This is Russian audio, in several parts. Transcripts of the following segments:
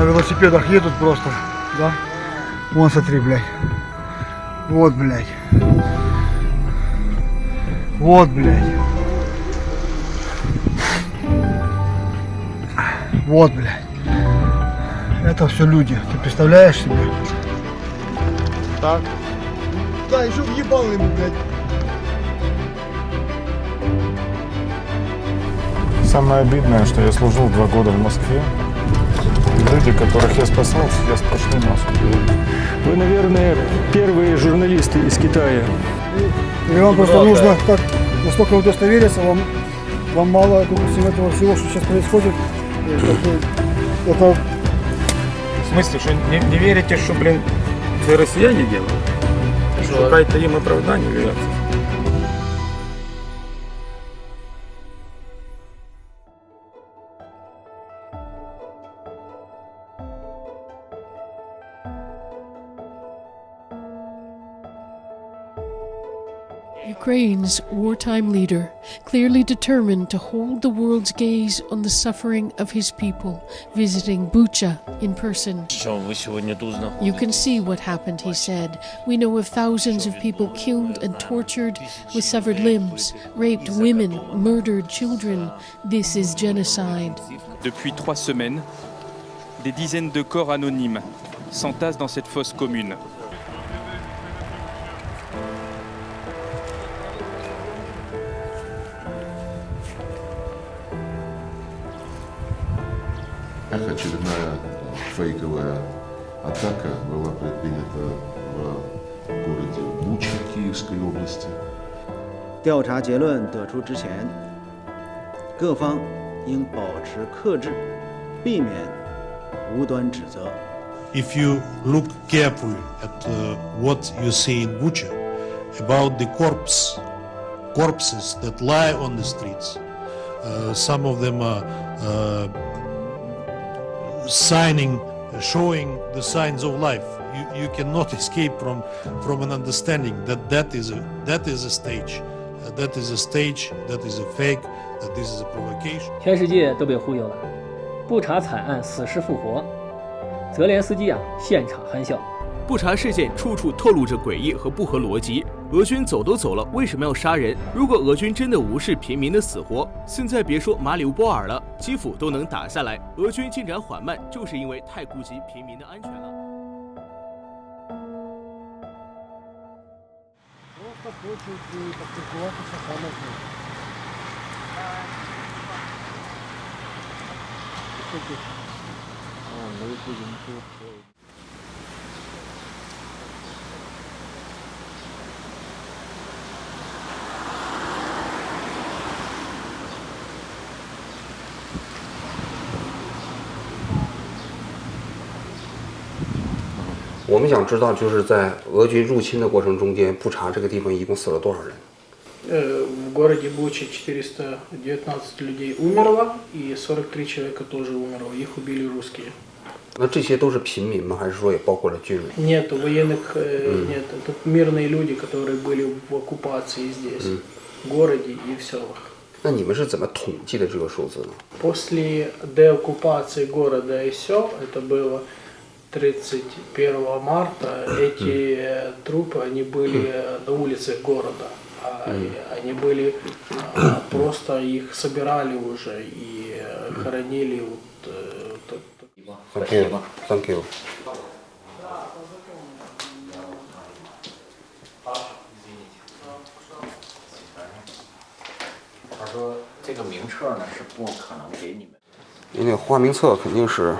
на велосипедах едут просто, да? Вон, смотри, блядь. Вот, блядь. Вот, блядь. Вот, блядь. Это все люди. Ты представляешь себе? Так. Да, еще въебал ему, блядь. Самое обидное, что я служил 2 года в Москве. И люди, которых я спасал, сейчас пошли нахуй. Вы, наверное, первые журналисты из Китая. И вам просто нужно так настолько удостовериться, вам мало, допустим, этого всего, что сейчас происходит. Это В смысле, что не верите, что, блин, це россияне делают? Шукайте им оправдание, ребят. Ukraine's wartime leader, clearly determined to hold the world's gaze on the suffering of his people, visiting Bucha in person. You can see what happened, he said. We know of thousands of people killed and tortured with severed limbs, raped women, murdered children. This is genocide. Depuis 3 semaines, des dizaines de corps anonymes s'entassent dans cette fosse commune. Очередная фейковая атака была предпринята в городе Буча Киевской области. 调查结论得出之前，各方应保持克制，避免无端指责。 If you look carefully at what you see in Bucha about the corpses that lie on the streets, some of them are showing the signs of life. You cannot escape from an understanding that is a stage, that is a fake, that this is a provocation. 全世界都被忽悠了，布查惨案死尸复活，泽连斯基现场憨笑。布查事件处处透露着诡异和不合逻辑。俄军走都走了，为什么要杀人？如果俄军真的无视平民的死活，现在别说马里乌波尔了，基辅都能打下来。俄军进展缓慢，就是因为太顾及平民的安全了。 我们想知道，就是在俄军入侵的过程中间，布查这个地方一共死了多少人？ В городе Буча 419 людей умерло, и 43 человека тоже умерло. Их убили русские. 那这些都是平民吗？还是说也包括了军人？ Нет, военных нет. Это мирные люди, которые были в оккупации здесь, в городе и в селах. 那你们是怎么统计的这个数字呢？ После деоккупации города и сел, это было 31 марта, эти трупы, они были на улицах города. Они были, просто их собирали уже и хоронили. Thank you. 他说这个名册呢是不可能给你们。因为那个花名册肯定是。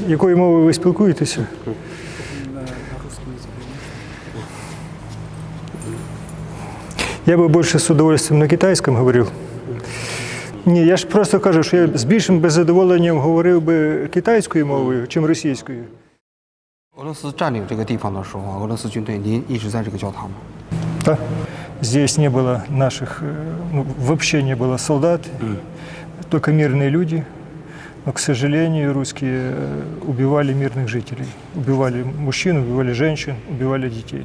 якою мовою ви спілкуєтеся? Я би більше з удовольствием на китайському говорив. Ні, я ж просто кажу, що я з більшим задоволенням говорив би китайською мовою, чим російською. 俄罗斯占领这个地方的时候，俄罗斯军队您一直在这个教堂吗？ Да. Здесь не было наших, ну, вообще не было солдат, только мирные люди. Но, к сожалению, русские убивали мирных жителей. Убивали мужчин, убивали женщин, убивали детей.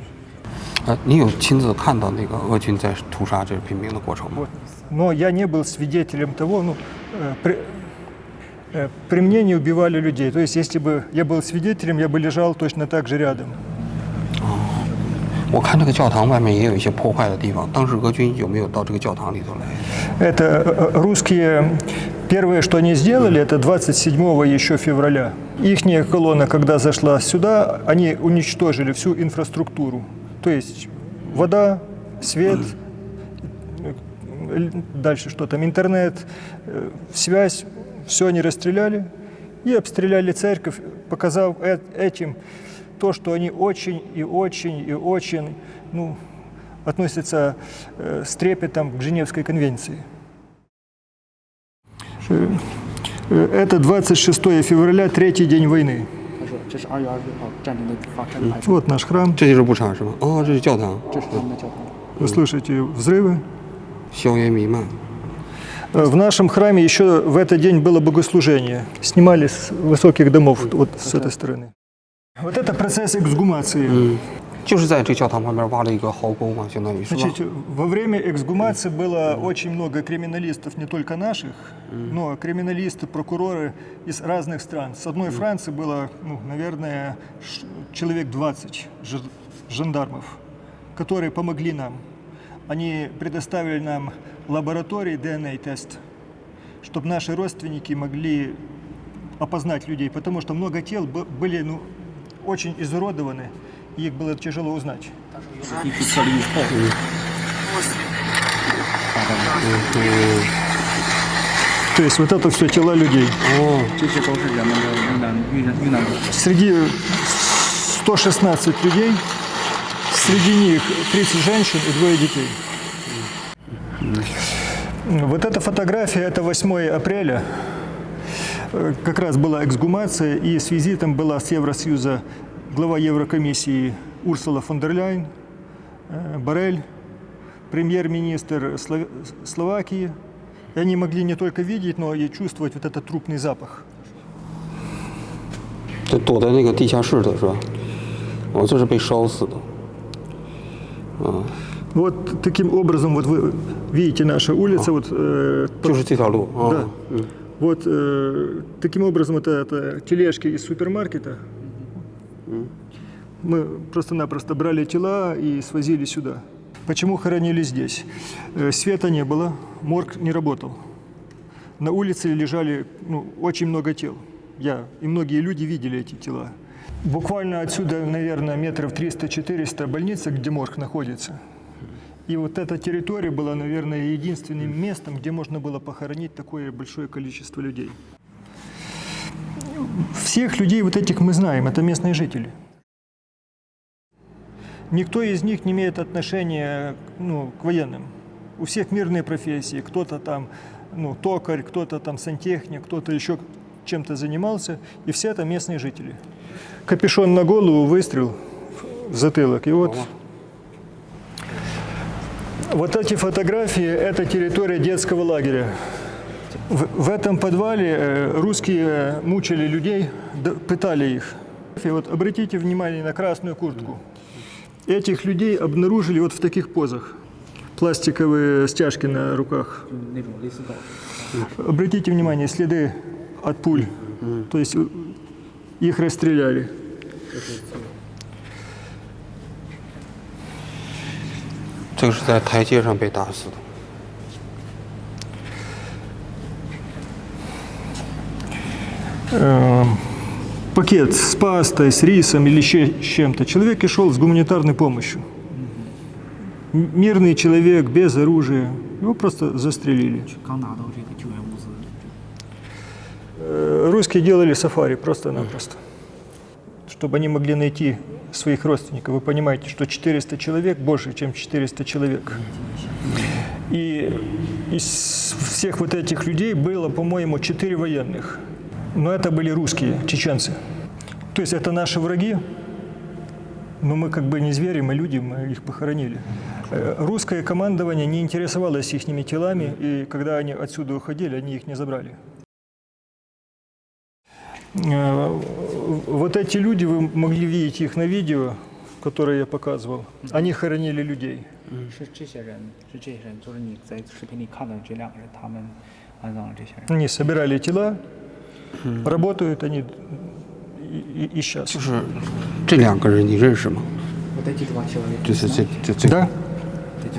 你有亲自看到那个俄军在屠杀这平民的过程吗？ Но я не был свидетелем того, ну, при мне не убивали людей. То есть, если бы я был свидетелем, я бы лежал точно так же рядом. 我看这个教堂外面也有一些破坏的地方，当时俄军有没有到这个教堂里头来？ Это русские, первое, что они сделали, это 27 еще февраля. Ихняя колонна, когда зашла сюда, они уничтожили всю инфраструктуру. То есть вода, свет, дальше что там, интернет, связь, все они расстреляли и обстреляли церковь, показав этим то, что они очень и очень и очень, ну, относятся с трепетом к Женевской конвенции. Это 26 февраля, третий день войны. Вот наш храм. 这就是布查是吗？哦，这是教堂。 Вы слышите взрывы? 硝烟弥漫。 В нашем храме еще в этот день было богослужение. Снимали с высоких домов, вот с этой стороны. Вот это процесс эксгумации. 就是在这个教堂旁边挖了一个壕沟嘛，相当于是吧？ Значит, во время эксгумации было очень много криминалистов, не только наших, но криминалисты, прокуроры из разных стран. С одной Франции было, ну, наверное, человек 20 жандармов, которые помогли нам. Они предоставили нам лаборатории ДНК-тест, чтобы наши родственники могли опознать людей, потому что много тел были, ну, очень изуродованы, и их было тяжело узнать. То есть вот это все тела людей. Среди 116 людей, среди них 30 женщин и 2 детей. Вот эта фотография, это 8 апреля. Как раз была эксгумация, и с визитом была с Евросоюза глава Еврокомиссии Урсула фон дер Ляйен, Боррель, премьер-министр Словакии. И они могли не только видеть, но и чувствовать вот этот трупный запах. 这躲在那个地下室的是吧？哦，这是被烧死的。Вот таким образом, вот вы видите наша улица, вот. 就是这条路。Да. Вот таким образом это тележки из супермаркета. Мы просто-напросто брали тела и свозили сюда. Почему хоронили здесь? Света не было, морг не работал. На улице лежали, ну, очень много тел. Я и многие люди видели эти тела. Буквально отсюда, наверное, метров 300-400 больница, где морг находится. И вот эта территория была, наверное, единственным местом, где можно было похоронить такое большое количество людей. Всех людей вот этих мы знаем, это местные жители. Никто из них не имеет отношения, ну, к военным. У всех мирные профессии. Кто-то там, ну, токарь, кто-то там сантехник, кто-то еще чем-то занимался. И все это местные жители. Капюшон на голову, выстрел в затылок. И вот... Вот эти фотографии – это территория детского лагеря. В этом подвале русские мучили людей, пытали их. И вот обратите внимание на красную куртку. Этих людей обнаружили вот в таких позах. Пластиковые стяжки на руках. Обратите внимание, следы от пуль. То есть их расстреляли. Это是在台阶上被打死的。Пакет с пастой, с рисом или с чем-то. Человек и шел с гуманитарной помощью. Мирный человек, без оружия. Его просто застрелили. русские делали сафари просто-напросто, чтобы они могли найти своих родственников. Вы понимаете, что 400 человек, больше, чем 400 человек. И из всех вот этих людей было, по-моему, 4 военных. Но это были русские, чеченцы. То есть это наши враги, но мы как бы не звери, мы люди, мы их похоронили. Русское командование не интересовалось их телами, и когда они отсюда уходили, они их не забрали. Вот эти люди, вы могли видеть их на видео, которое я показывал, они хоронили людей. Они собирали тела, работают они и сейчас. 就是这2个人你认识吗？ Вот эти 2 человека. 就是这。 Да.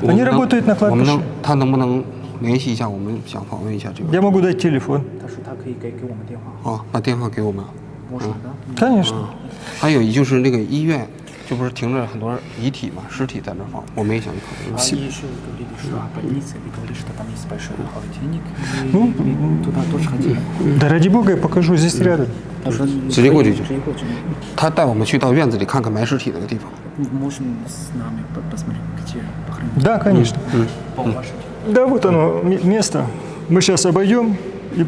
Они работают на кладбище. 他能不能联系一下？我们想访问一下这个。 Я могу дать телефон. 他说他可以给我们电话。 好，把电话给我们。 Конечно. 还有就是那个医院，就不是停着很多遗体嘛，尸体在那放，我们也想去考虑。 Они еще говорили, что больница, и говорили, что там есть большой холодильник, и туда тоже хотели. Да ради бога, я покажу, здесь рядом. 直接过去就。他带我们去到院子里看看埋尸体那个地方。 Можно с нами посмотреть, где похоронили? Да, конечно. Да, вот оно, место. Мы сейчас обойдем и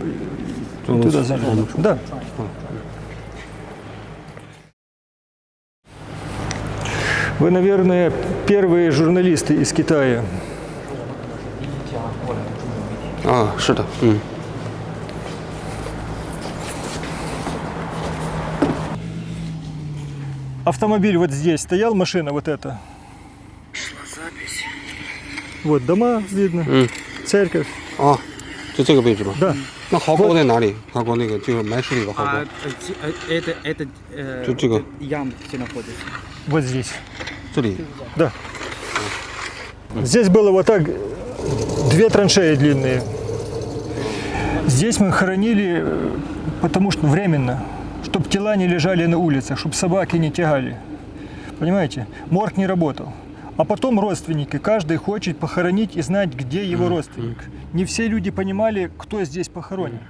туда зайдем. Да. Вы, наверное, первые журналисты из Китая. 啊，是的，Автомобиль вот здесь стоял, машина вот эта. Вот дома видно, церковь. 啊，就这个位置吗？ Да. 那壕沟在哪里？壕沟那个就是埋尸里的壕沟。 Это 就这个 ям где находится? Вот здесь. 这里。 Да. Здесь было вот так 2 траншеи длинные. Здесь мы хоронили, потому что временно, чтобы тела не лежали на улицах, чтобы собаки не тягали. Понимаете? Морг не работал. А потом родственники, каждый хочет похоронить и знать, где его родственник. Не все люди понимали, кто здесь похоронен.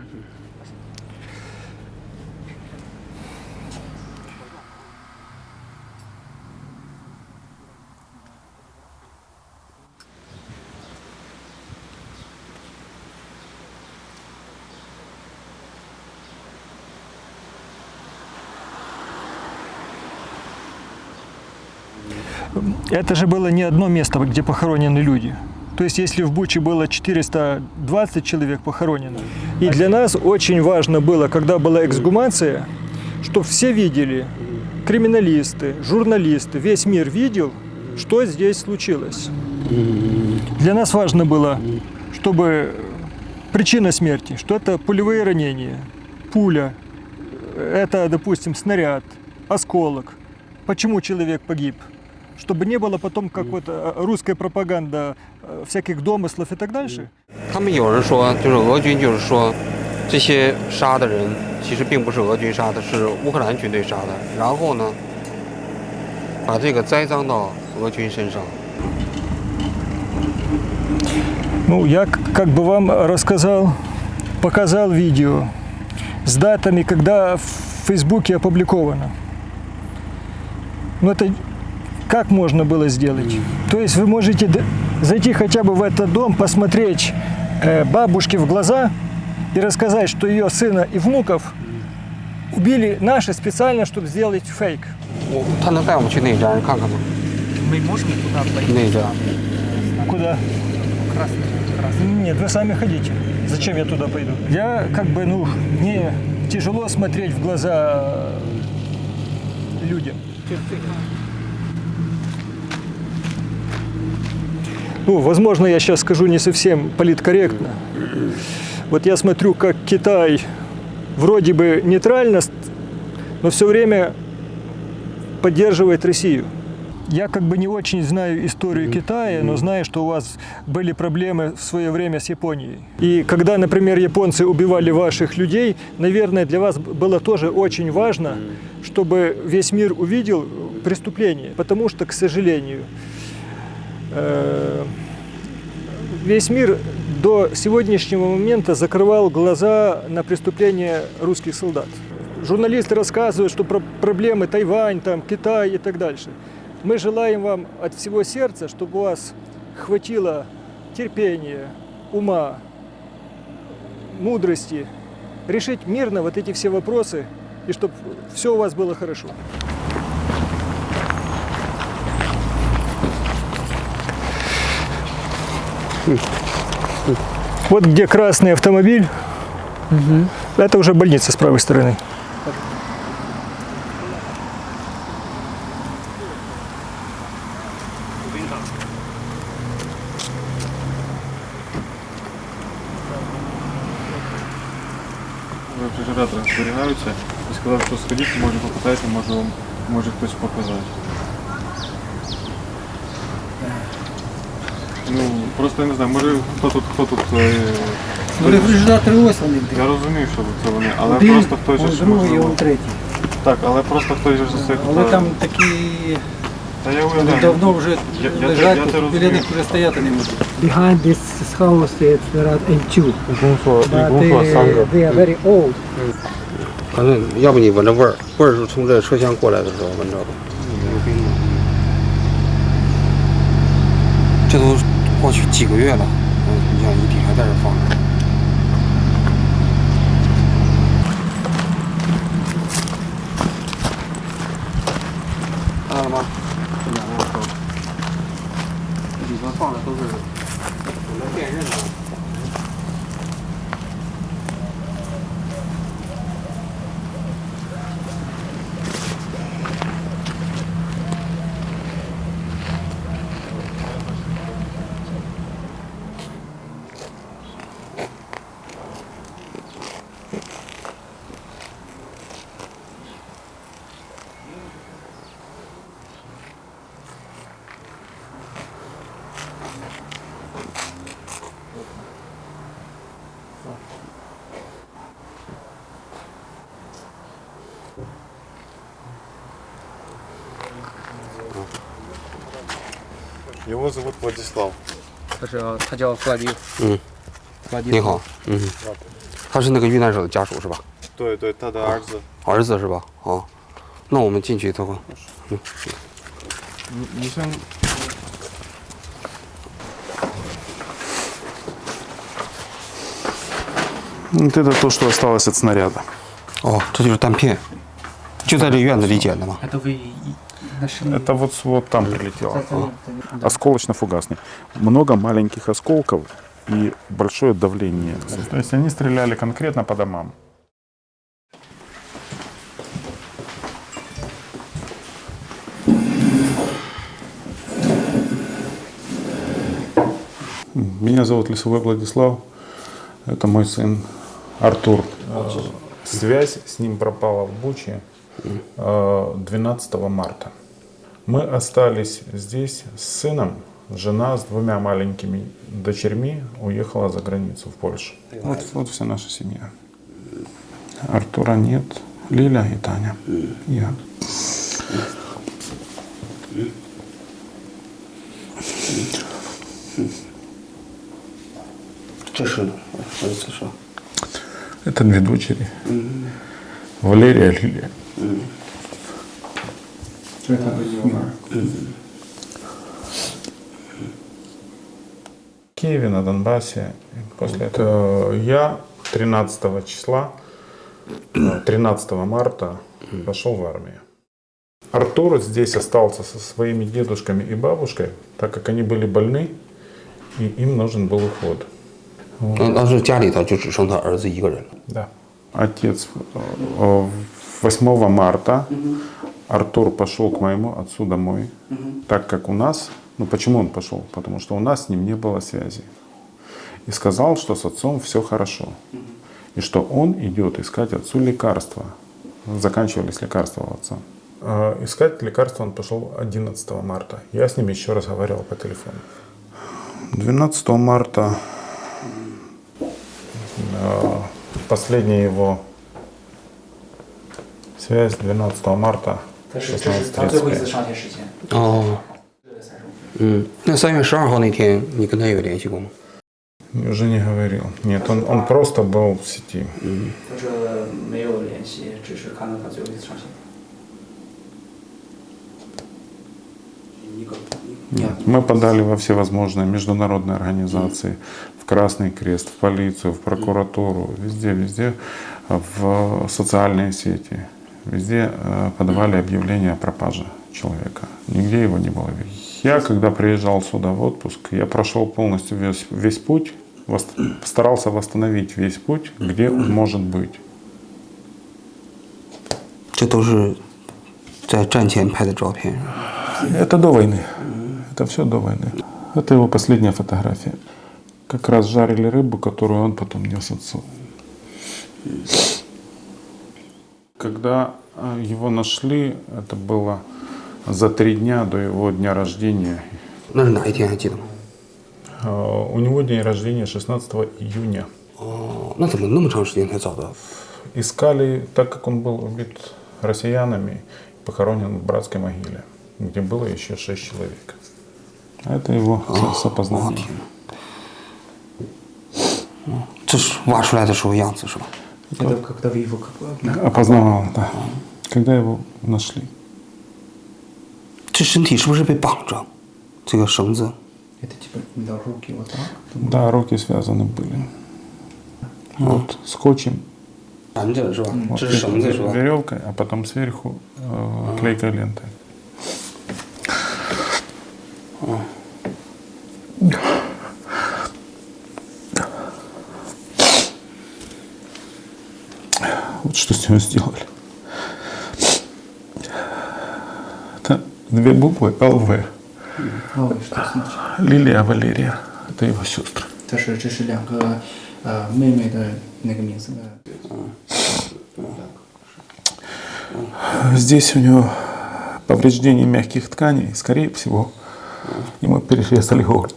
Это же было не одно место, где похоронены люди. То есть, если в Буче было 420 человек похоронено, и для нас очень важно было, когда была эксгумация, чтобы все видели, криминалисты, журналисты, весь мир видел, что здесь случилось. Для нас важно было, чтобы причина смерти, что это пулевые ранения, пуля, это, допустим, снаряд, осколок, почему человек погиб. Чтобы не было потом как вот русская пропаганда всяких домыслов и так дальше. 他们有人说，就是俄军就是说，这些杀的人其实并不是俄军杀的，是乌克兰军队杀的。然后呢，把这个栽赃到俄军身上。 Ну, я как бы вам рассказал, показал видео с датами, когда в Фейсбуке опубликовано. Но это как можно было сделать? То есть вы можете зайти хотя бы в этот дом, посмотреть бабушке в глаза и рассказать, что ее сына и внуков убили наши специально, чтобы сделать фейк. 他能带我们去那家看看吗？ Мы можем туда пойти? 那家。 Куда? Нет, вы сами ходите. Зачем я туда пойду? Я как бы, мне тяжело смотреть в глаза людям. Возможно, я сейчас скажу не совсем политкорректно. Вот я смотрю, как Китай вроде бы нейтрально, но все время поддерживает Россию. Я как бы не очень знаю историю Китая, но знаю, что у вас были проблемы в свое время с Японией. И когда, например, японцы убивали ваших людей, наверное, для вас было тоже очень важно, чтобы весь мир увидел преступление. Потому что, к сожалению, весь мир до сегодняшнего момента закрывал глаза на преступления русских солдат. Журналисты рассказывают, что проблемы Тайвань, там, Китай и так дальше. Мы желаем вам от всего сердца, чтобы у вас хватило терпения, ума, мудрости решить мирно вот эти все вопросы, и чтобы все у вас было хорошо. Вот где красный автомобиль, это уже больница с правой стороны. Рефрижератори зберігаються і сказав, що сходіть, може попитайте, може хтось показати. Ну, просто я не знаю, може хто тут... Ну, рефрижератори ось вони. Я розумію, що це вони, але один, просто хтось же ж другий, он третій. Так, але просто хтось же з цих... Але там такі... Та я вони давно вже лежать, біля них вже стояти не можуть. Behind this house there are two. But they are very old. 反正要不你闻着味儿，味儿是从这车厢过来的时候闻着的。这都过去几个月了，你像遗体还在这放着。看到了吗？这两辆车，这里边放的都是有的辨认的。Его зовут Владислав. 他叫弗拉迪。你好，他是那个遇难者的家属是吧？对对，他的儿子。儿子是吧？哦，那我们进去的话，你先。Это то, что осталось от снаряда. 哦，这就是弹片，就在这院子里捡的吗？ Это вот там прилетело. Осколочно-фугасный. Много маленьких осколков и большое давление. То есть они стреляли конкретно по домам. Меня зовут Лесовой Владислав. Это мой сын Артур. Связь с ним пропала в Буче 12 марта. Мы остались здесь с сыном. Жена с двумя маленькими дочерьми уехала за границу в Польшу. Вот вся наша семья. Артура нет, Лиля и Таня. Я. Это две дочери. Валерия и Лилия. В Киеве, на Донбассе. После этого я 13 числа, 13 марта пошел в армию. Артур здесь остался со своими дедушками и бабушкой, так как они были больны, и им нужен был уход. 当时家里头就只剩他儿子一个人了。 Да. Отец 8 марта Артур пошел к моему отцу домой, так как у нас, ну почему он пошел? Потому что у нас с ним не было связи. И сказал, что с отцом все хорошо. И что он идет искать отцу лекарства. Заканчивались лекарства у отца. Искать лекарства он пошел 11 марта. Я с ним еще разговаривал по телефону. 12 марта последняя его связь 12 марта 16:35. 哦，那3月12号那天你跟他有联系过吗？ Уже не говорил. Нет, он просто был в сети. 他说没有联系，只是看到他最后一次上线。 Нет, мы подали во всевозможные международные организации, в Красный Крест, в полицию, в прокуратуру, везде, в социальные сети. Везде подавали объявление о пропаже человека. Нигде его не было. Я, когда приезжал сюда в отпуск, я прошел полностью весь путь, старался восстановить весь путь, где он может быть. 这都是在战前拍的照片。 Это до войны. Это все до войны. Это его последняя фотография. Как раз жарили рыбу, которую он потом нес отцу. Когда его нашли, это было за 3 дня до его дня рождения. У него день рождения 16 июня. Искали, так как он был убит россиянами, похоронен в братской могиле, где было еще 6 человек. Это его с опознанием. 这是挖出来的时候样子是吧？ Это когда вы его Опознавал, да. Когда его нашли. 这身体是不是被绑着？这个绳子。 Это типа да, руки вот так? Да, руки связаны были. Вот, скотчем. 缠着是吧？ Вот, 这是绳子是吧？ веревкой, а потом сверху клейкой лентой. Вот что с ним сделали. Это 2 буквы ЛВ. что значит? Лилия, Валерия. Это его сестры. 这是2个妹妹的那个名字的。 Здесь у него повреждение мягких тканей. Скорее всего, ему перерезали горло.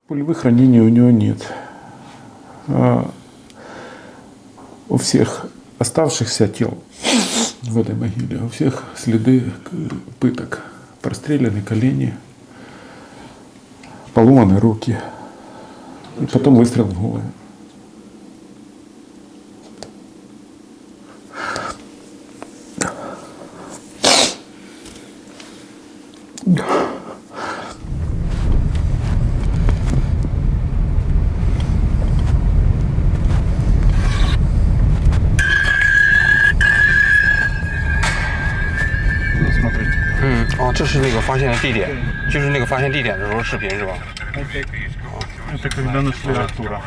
Пулевых ранений у него нет. У всех оставшихся тел в этой могиле, у всех следы пыток. Простреляны колени, поломаны руки. И потом выстрел в голову. Смотрите. 哦，这是那个发现的地点，就是那个发现地点的时候视频是吧？ Это когда нашли Артура.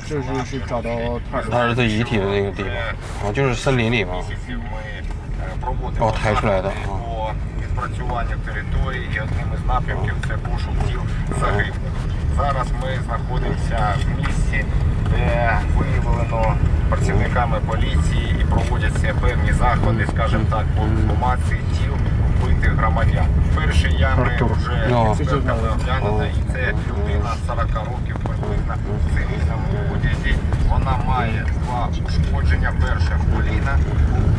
这是找到他他儿子遗体的那个地方，哦，就是森林里嘛。哦，抬出来的啊。 відпрацювання території і одним із напрямків це пошук тіл загиблих. Зараз ми знаходимося в місці, де виявлено працівниками поліції і проводяться певні заходи, скажімо так, по ексгумації тіл вбитих громадян. Перші ями вже експертками оглянута, і це людина 40 років приблизно в цивільному одязі. Вона має 2 ушкодження. Перше в коліна,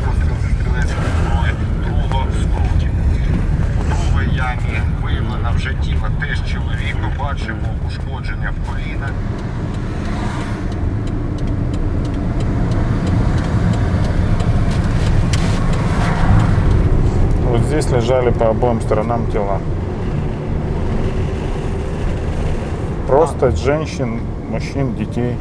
постріл зі стрілецької зброї, друге в скруті. У другій ямі виявлено вже тіло теж чоловіка, бачимо ушкодження в коліна. Вот здесь лежали по обоим сторонам тела. Просто женщин, мужчин, детей.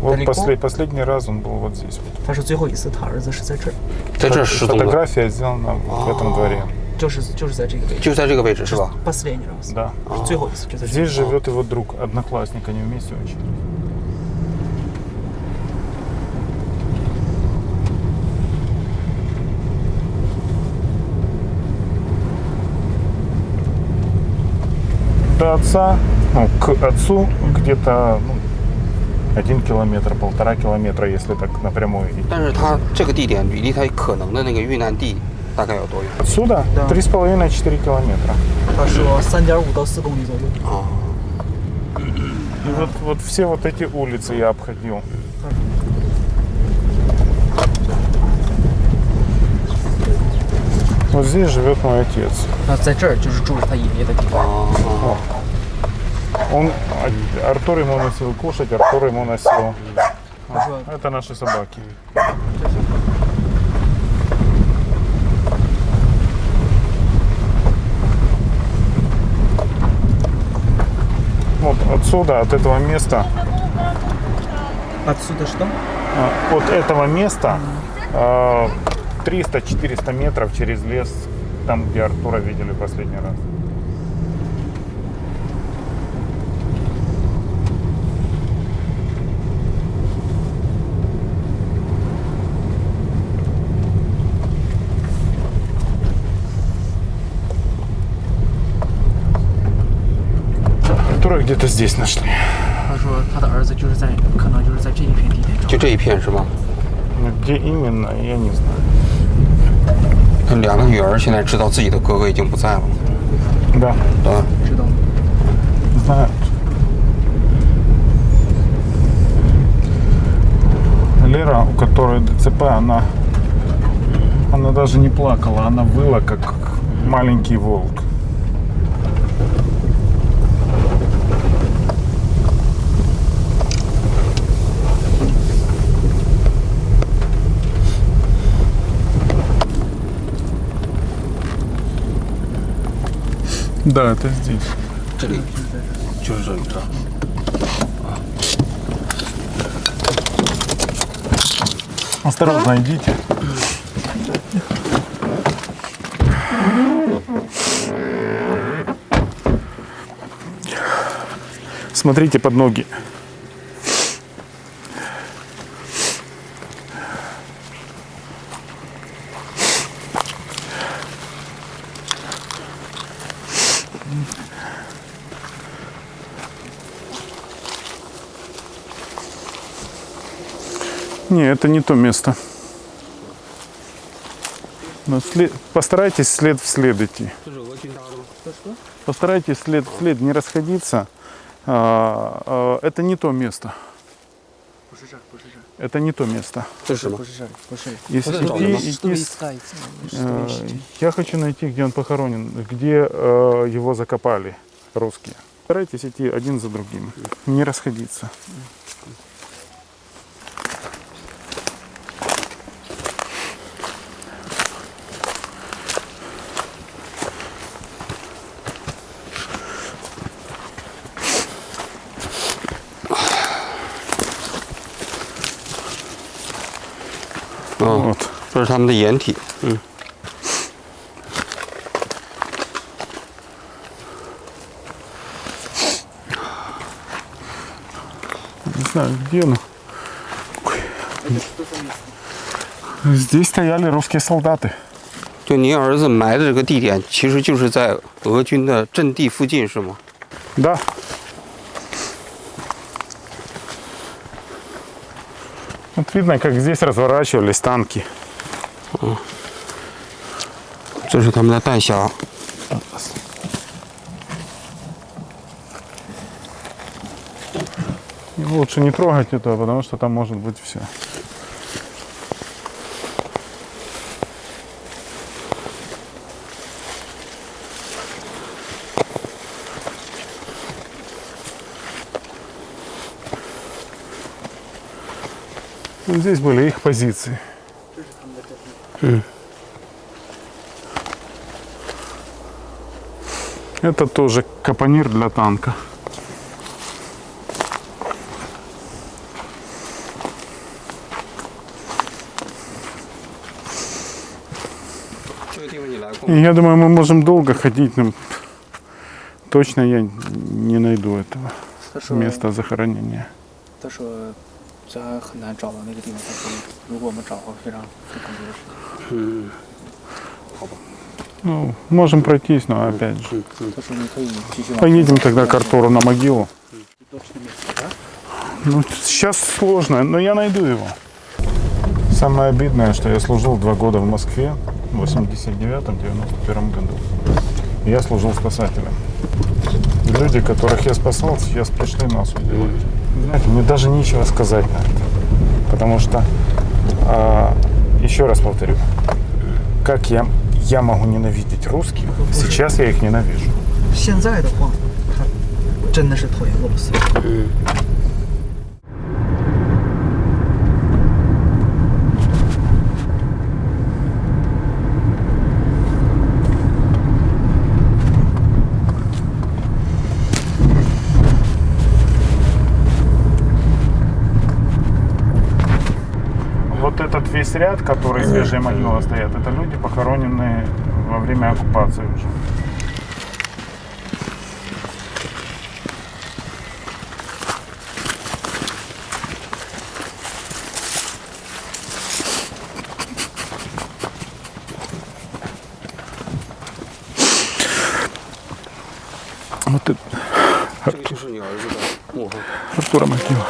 Вот последний раз он был вот здесь. 他说最后一次他儿子是在这儿， 在这儿失踪的。 Фотография сделана вот в этом дворе. 就是在这个位置， 就在这个位置是吧？ последний раз， Да. 最后一次就在这 Здесь 儿。 живет его друг, одноклассник, они вместе учились. До отца, ну, к отцу где-то 1 километр, 1,5 километра, если так напрямую идти. 但是他这个地点离他可能的那个遇难地大概有多远？ Отсюда 3,5-4 километра. 他说3.5到4公里左右。 И вот все вот эти улицы я обходил. Вот здесь живет мой отец. 那在这儿就是住着他爷爷的地方。 Артур ему носил кушать, Артур ему носил. Это наши собаки. Вот отсюда, от этого места. Отсюда что? От этого места 300-400 метров через лес, там, где Артура видели последний раз. Артура где-то здесь нашли. 他说他的儿子就是在，可能就是在这一片地点找。就这一片是吧？ Где именно, я не знаю. 2个女儿现在知道自己的哥哥已经不在了。 Да. Да. 知道。 Знают. Лера, у которой ДЦП, она даже не плакала, она выла, как маленький волк. Да, это здесь. 这里就是这里。Осторожно, идите. Смотрите под ноги. Не, это не то место. Но постарайтесь след в след идти. Постарайтесь след в след не расходиться. Это не то место. Это не то место. Если идти, я хочу найти, где он похоронен, где его закопали русские. Старайтесь идти один за другим, не расходиться. Вот. 这是他们的掩体。Не знаю, где оно. Здесь стояли русские солдаты. 就您儿子埋的这个地点，其实就是在俄军的阵地附近，是吗？ Да. Вот видно, как здесь разворачивались танки. 这是他们的弹匣。 Лучше не трогать это, потому что там может быть все. Здесь были их позиции. Это тоже капонир для танка. И я думаю, мы можем долго ходить, но точно я не найду этого места захоронения. 他说咱很难找到那个地方，如果我们找会非常更多的时间。好吧。 Ну, можем пройтись, но опять же. 他说你可以继续往。 Поедем тогда к Артуру на могилу. Точно место, да? Ну, сейчас сложно, но я найду его. Самое обидное, что я служил 2 года в Москве. в 89-91 году. Я служил спасателем. И люди, которых я спасал, сейчас пришли нас убивать. Знаете, мне даже нечего сказать на это. Потому что, еще раз повторю, как я могу ненавидеть русских, сейчас я их ненавижу. 现在的话，他真的是讨厌俄罗斯。Вот этот весь ряд, который свежие могилы стоят, это люди, похороненные во время оккупации уже. Вот это Артура могила.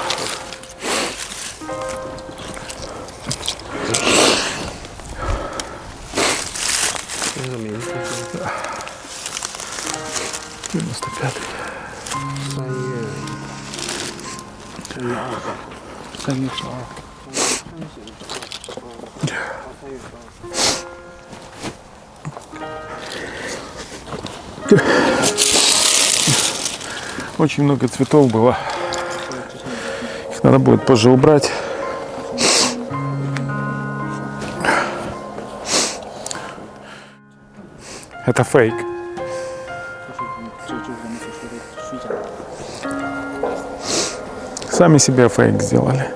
Очень много цветов было. Их надо будет позже убрать. Это фейк. Сами себе фейк сделали.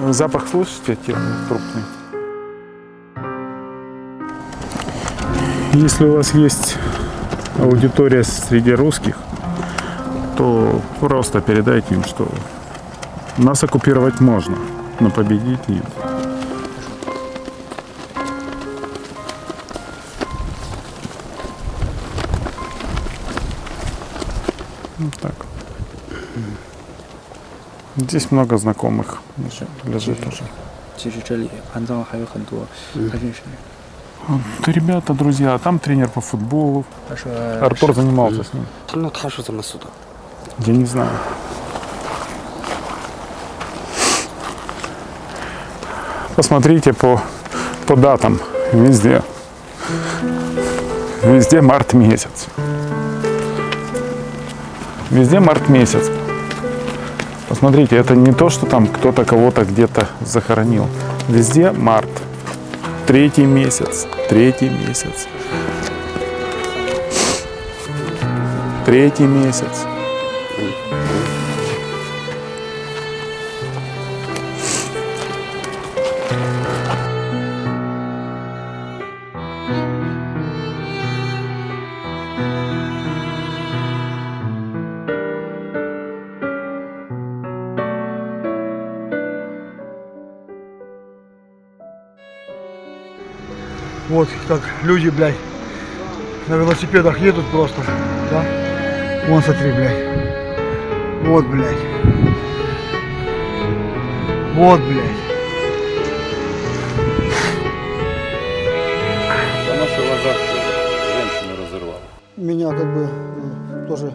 Запах слышите, трупный? Если у вас есть аудитория среди русских, то просто передайте им, что нас оккупировать можно, но победить нет. Вот так. Здесь много знакомых лежит уже. 其实这里安葬还有很多他认识的人。 Да, ребята, друзья, там тренер по футболу. Артур занимался с ним. Ну,他是怎么死的？ Я не знаю. Посмотрите по датам. Везде. Везде март месяц. Везде март месяц. Посмотрите, это не то, что там кто-то кого-то где-то захоронил. Везде март. Третий месяц. Третий месяц. Третий месяц. Вот как люди, блядь, на велосипедах едут просто, да? Вон, смотри, блядь. Вот, блядь. Вот, блядь. На наших глазах женщину разорвало. Меня как бы тоже